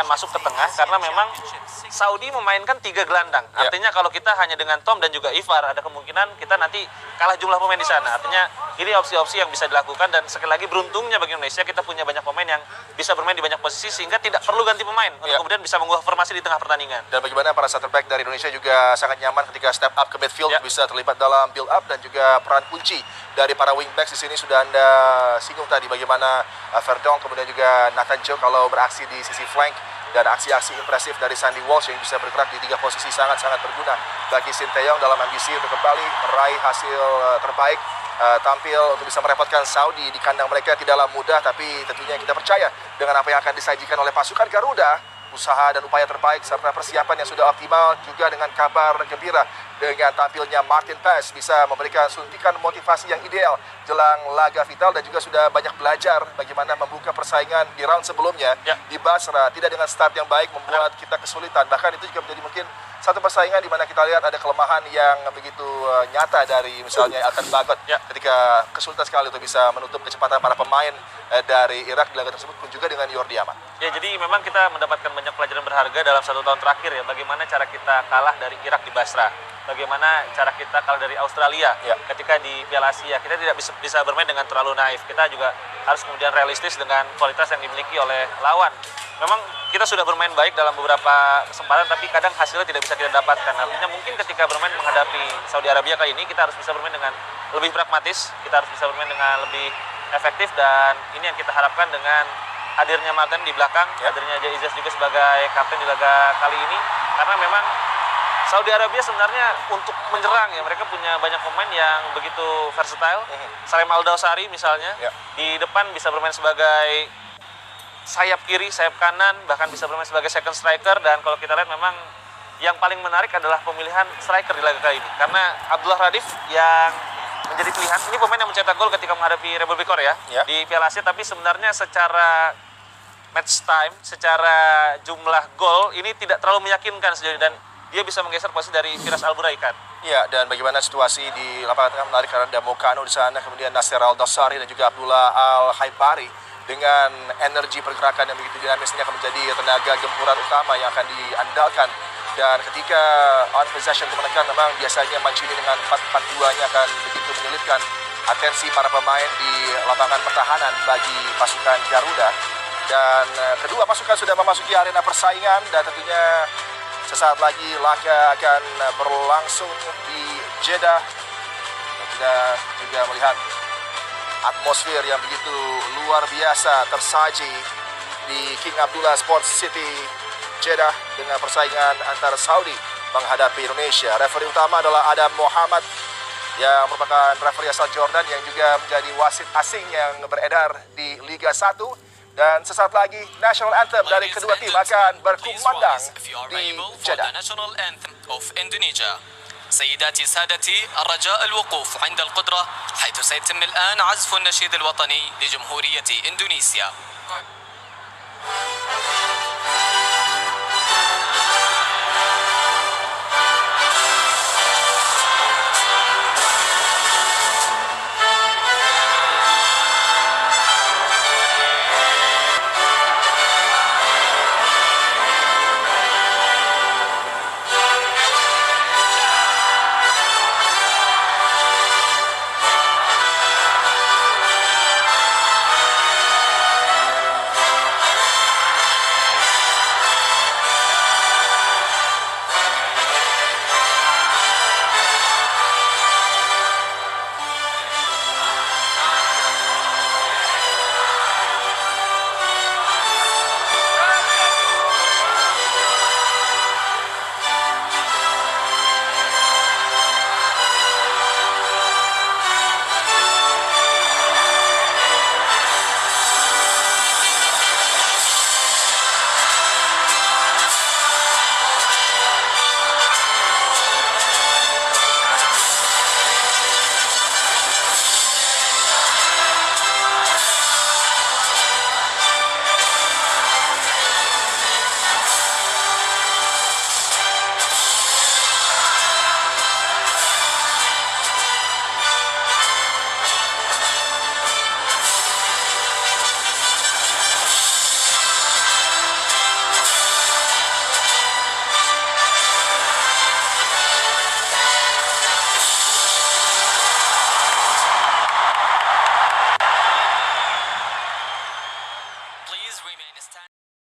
akan masuk ke tengah karena memang Saudi memainkan 3 gelandang. Artinya kalau kita hanya dengan Tom dan juga Ivar, ada kemungkinan kita nanti kalah jumlah pemain di sana. Artinya ini opsi-opsi yang bisa dilakukan, dan sekali lagi beruntungnya bagi Indonesia kita punya banyak pemain yang bisa bermain di banyak posisi sehingga tidak perlu ganti pemain untuk kemudian bisa mengubah formasi di tengah pertandingan. Dan bagaimana para center back dari Indonesia juga sangat nyaman ketika step up ke midfield, bisa terlibat dalam build up, dan juga peran kunci dari para wing backs di sini sudah Anda singgung tadi, bagaimana Verdonk kemudian juga Nathan Joe kalau beraksi di sisi flank, dan aksi-aksi impresif dari Sandy Walsh yang bisa bergerak di 3 posisi sangat-sangat berguna bagi Sinteyong dalam ambisi untuk kembali meraih hasil terbaik, tampil untuk bisa merepotkan Saudi di kandang mereka tidaklah mudah, tapi tentunya kita percaya dengan apa yang akan disajikan oleh pasukan Garuda, usaha dan upaya terbaik serta persiapan yang sudah optimal, juga dengan kabar gembira dengan tampilnya Martin Paes bisa memberikan suntikan motivasi yang ideal jelang laga vital, dan juga sudah banyak belajar bagaimana membuka persaingan di round sebelumnya di Basra. Tidak dengan start yang baik membuat kita kesulitan, bahkan itu juga menjadi mungkin satu persaingan di mana kita lihat ada kelemahan yang begitu nyata dari misalnya Elkan Bagot ketika kesulitan sekali untuk bisa menutup kecepatan para pemain dari Irak di laga tersebut, pun juga dengan Yordi Amat. Ya, jadi memang kita mendapatkan banyak pelajaran berharga dalam 1 tahun terakhir ya, bagaimana cara kita kalah dari Irak di Basra, bagaimana cara kita kalah dari Australia ketika di Piala Asia. Kita tidak bisa bermain dengan terlalu naif, kita juga harus kemudian realistis dengan kualitas yang dimiliki oleh lawan. Memang kita sudah bermain baik dalam beberapa kesempatan, tapi kadang hasilnya tidak bisa kita dapatkan. Artinya mungkin ketika bermain menghadapi Saudi Arabia kali ini, kita harus bisa bermain dengan lebih pragmatis, kita harus bisa bermain dengan lebih efektif, dan ini yang kita harapkan dengan hadirnya Martin di belakang, hadirnya Jaizas juga sebagai kapten di laga kali ini, karena memang Saudi Arabia sebenarnya untuk menyerang ya, mereka punya banyak pemain yang begitu versatile. Salem Al-Dawsari misalnya, di depan bisa bermain sebagai sayap kiri, sayap kanan, bahkan bisa bermain sebagai second striker. Dan kalau kita lihat memang yang paling menarik adalah pemilihan striker di laga kali ini, karena Abdullah Radif yang menjadi pilihan, ini pemain yang mencetak gol ketika menghadapi Republik Korea di Piala Asia, tapi sebenarnya secara match time, secara jumlah gol ini tidak terlalu meyakinkan sejauh ini, dan dia bisa menggeser posisi dari Firas Al-Buraikan. Iya, dan bagaimana situasi di lapangan tengah menarik karena ada Mokano di sana, kemudian Nasir Al-Dawsari dan juga Abdullah Al-Haibari dengan energi pergerakan yang begitu dinamis ini akan menjadi tenaga gempuran utama yang akan diandalkan. Dan ketika on possession kemenangan, memang biasanya Mancini dengan 4-4-2-nya akan begitu menyulitkan atensi para pemain di lapangan pertahanan bagi pasukan Garuda. Dan kedua pasukan sudah memasuki arena persaingan, dan tentunya sesaat lagi laga akan berlangsung di Jeddah. Kita juga melihat atmosfer yang begitu luar biasa tersaji di King Abdullah Sports City Jeddah dengan persaingan antara Saudi menghadapi Indonesia. Referee utama adalah Adam Muhammad yang merupakan referee asal Jordan yang juga menjadi wasit asing yang beredar di Liga 1. Dan sesaat lagi National Anthem dari kedua tim akan berkumandang di Jeddah. سيداتي سادتي الرجاء الوقوف عند القدرة حيث سيتم الآن عزف النشيد الوطني لجمهورية إندونيسيا.